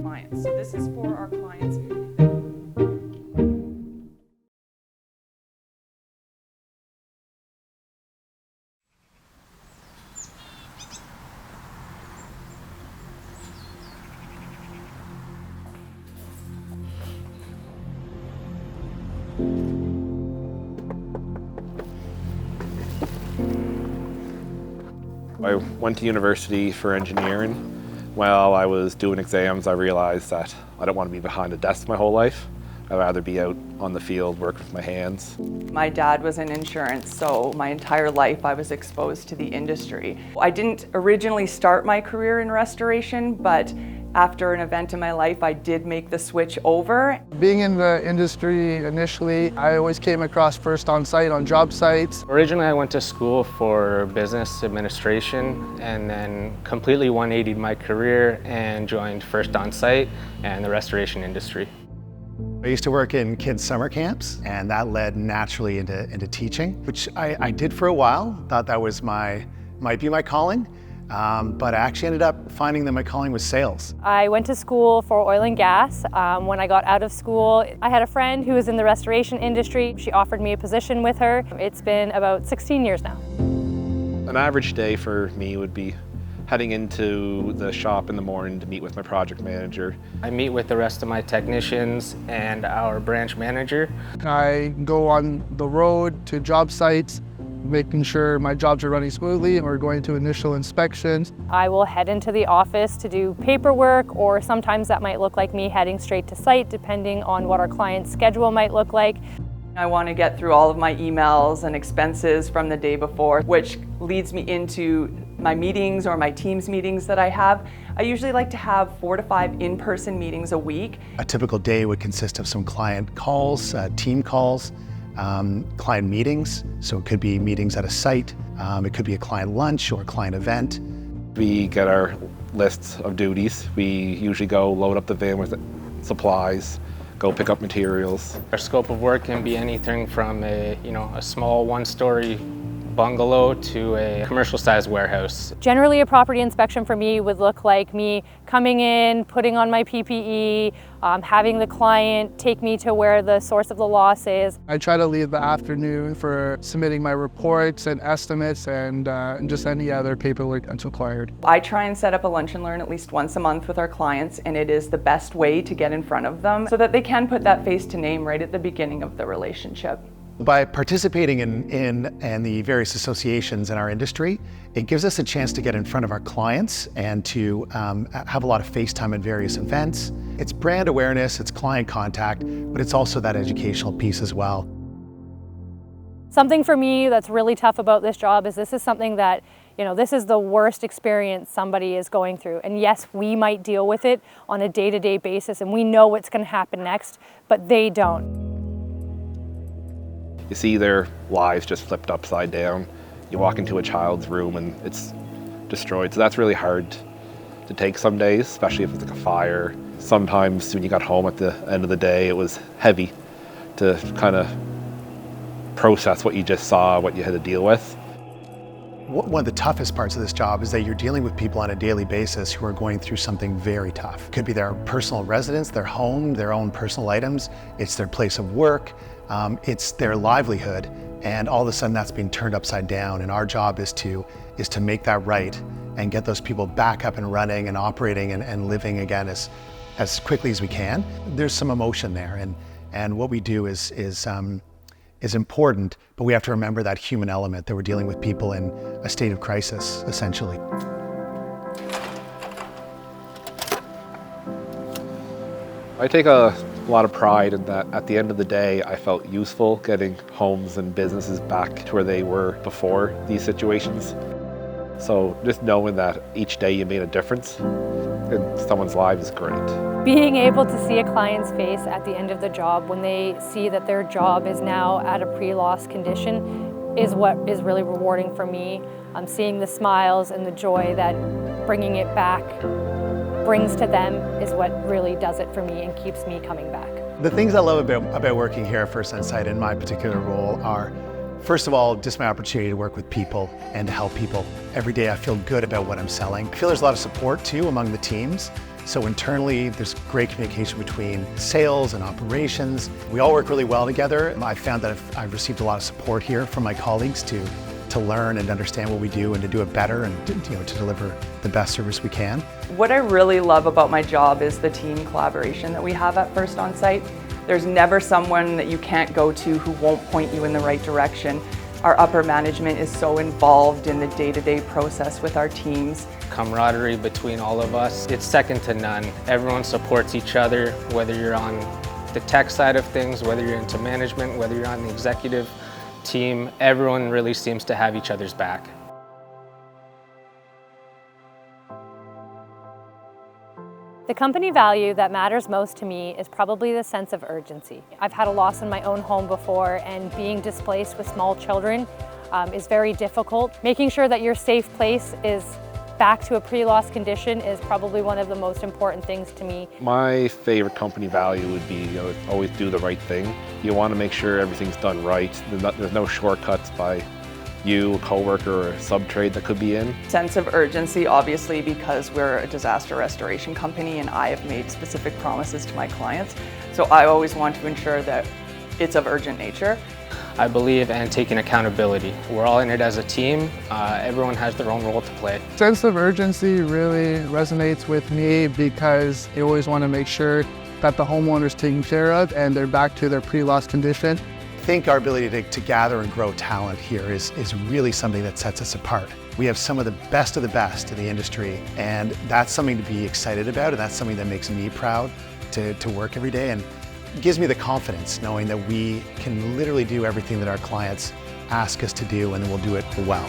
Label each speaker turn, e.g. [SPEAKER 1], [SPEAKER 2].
[SPEAKER 1] Clients. So this is for our clients.
[SPEAKER 2] I went to university for engineering. While I was doing exams, I realized that I don't want to be behind a desk my whole life. I'd rather be out on the field, working with my hands.
[SPEAKER 1] My dad was in insurance, so my entire life I was exposed to the industry. I didn't originally start my career in restoration, but after an event in my life, I did make the switch over.
[SPEAKER 3] Being in the industry initially, I always came across First Onsite on job sites.
[SPEAKER 4] Originally, I went to school for business administration and then completely 180'd my career and joined First Onsite and the restoration industry.
[SPEAKER 5] I used to work in kids' summer camps, and that led naturally into teaching, which I did for a while. Thought that was might be my calling, but I actually ended up finding that my calling was sales.
[SPEAKER 6] I went to school for oil and gas. When I got out of school, I had a friend who was in the restoration industry. She offered me a position with her. It's been about 16 years now.
[SPEAKER 2] An average day for me would be heading into the shop in the morning to meet with my project manager.
[SPEAKER 4] I meet with the rest of my technicians and our branch manager.
[SPEAKER 3] I go on the road to job sites, making sure my jobs are running smoothly, and we're going to initial inspections.
[SPEAKER 6] I will head into the office to do paperwork, or sometimes that might look like me heading straight to site, depending on what our client's schedule might look like.
[SPEAKER 1] I want to get through all of my emails and expenses from the day before, which leads me into my meetings or my Teams meetings that I have. I usually like to have 4 to 5 in-person meetings a week.
[SPEAKER 5] A typical day would consist of some client calls, team calls, client meetings. So it could be meetings at a site, it could be a client lunch or a client event.
[SPEAKER 2] We get our lists of duties. We usually go load up the van with supplies, go pick up materials.
[SPEAKER 4] Our scope of work can be anything from a small one-story bungalow to a commercial-sized warehouse.
[SPEAKER 6] Generally, a property inspection for me would look like me coming in, putting on my PPE, having the client take me to where the source of the loss is.
[SPEAKER 3] I try to leave the afternoon for submitting my reports and estimates and just any other paperwork that's required.
[SPEAKER 1] I try and set up a lunch and learn at least once a month with our clients, and it is the best way to get in front of them so that they can put that face to name right at the beginning of the relationship.
[SPEAKER 5] By participating in the various associations in our industry, it gives us a chance to get in front of our clients and to have a lot of face time at various events. It's brand awareness, it's client contact, but it's also that educational piece as well.
[SPEAKER 6] Something for me that's really tough about this job is this is something that, this is the worst experience somebody is going through. And yes, we might deal with it on a day-to-day basis and we know what's going to happen next, but they don't.
[SPEAKER 2] You see their lives just flipped upside down. You walk into a child's room and it's destroyed. So that's really hard to take some days, especially if it's like a fire. Sometimes when you got home at the end of the day, it was heavy to kind of process what you just saw, what you had to deal with.
[SPEAKER 5] One of the toughest parts of this job is that you're dealing with people on a daily basis who are going through something very tough. It could be their personal residence, their home, their own personal items, it's their place of work, it's their livelihood, and all of a sudden that's being turned upside down, and our job is to make that right and get those people back up and running and operating and living again as quickly as we can. There's some emotion there, and what we do is important, but we have to remember that human element, that we're dealing with people in a state of crisis, essentially.
[SPEAKER 2] I take a lot of pride in that at the end of the day, I felt useful getting homes and businesses back to where they were before these situations. So just knowing that each day you made a difference in someone's life is great.
[SPEAKER 6] Being able to see a client's face at the end of the job when they see that their job is now at a pre-loss condition is what is really rewarding for me. Seeing the smiles and the joy that bringing it back brings to them is what really does it for me and keeps me coming back.
[SPEAKER 5] The things I love about working here at First Onsite in my particular role are, first of all, just my opportunity to work with people and to help people. Every day I feel good about what I'm selling. I feel there's a lot of support too among the teams. So internally, there's great communication between sales and operations. We all work really well together. I found that I've received a lot of support here from my colleagues to learn and understand what we do and to do it better and to deliver the best service we can.
[SPEAKER 1] What I really love about my job is the team collaboration that we have at First Onsite. There's never someone that you can't go to who won't point you in the right direction. Our upper management is so involved in the day-to-day process with our teams.
[SPEAKER 4] Camaraderie between all of us, it's second to none. Everyone supports each other, whether you're on the tech side of things, whether you're into management, whether you're on the executive team, everyone really seems to have each other's back.
[SPEAKER 6] The company value that matters most to me is probably the sense of urgency. I've had a loss in my own home before, and being displaced with small children is very difficult. Making sure that your safe place is back to a pre-loss condition is probably one of the most important things to me.
[SPEAKER 2] My favorite company value would be always do the right thing. You want to make sure everything's done right. There's no shortcuts by you, a coworker, or a sub-trade that could be in.
[SPEAKER 1] Sense of urgency, obviously, because we're a disaster restoration company and I have made specific promises to my clients. So I always want to ensure that it's of urgent nature.
[SPEAKER 4] I believe in taking accountability. We're all in it as a team. Everyone has their own role to play.
[SPEAKER 3] Sense of urgency really resonates with me because you always want to make sure that the homeowner's taken care of and they're back to their pre-loss condition.
[SPEAKER 5] I think our ability to gather and grow talent here is really something that sets us apart. We have some of the best in the industry, and that's something to be excited about, and that's something that makes me proud to work every day, and gives me the confidence knowing that we can literally do everything that our clients ask us to do, and we'll do it well.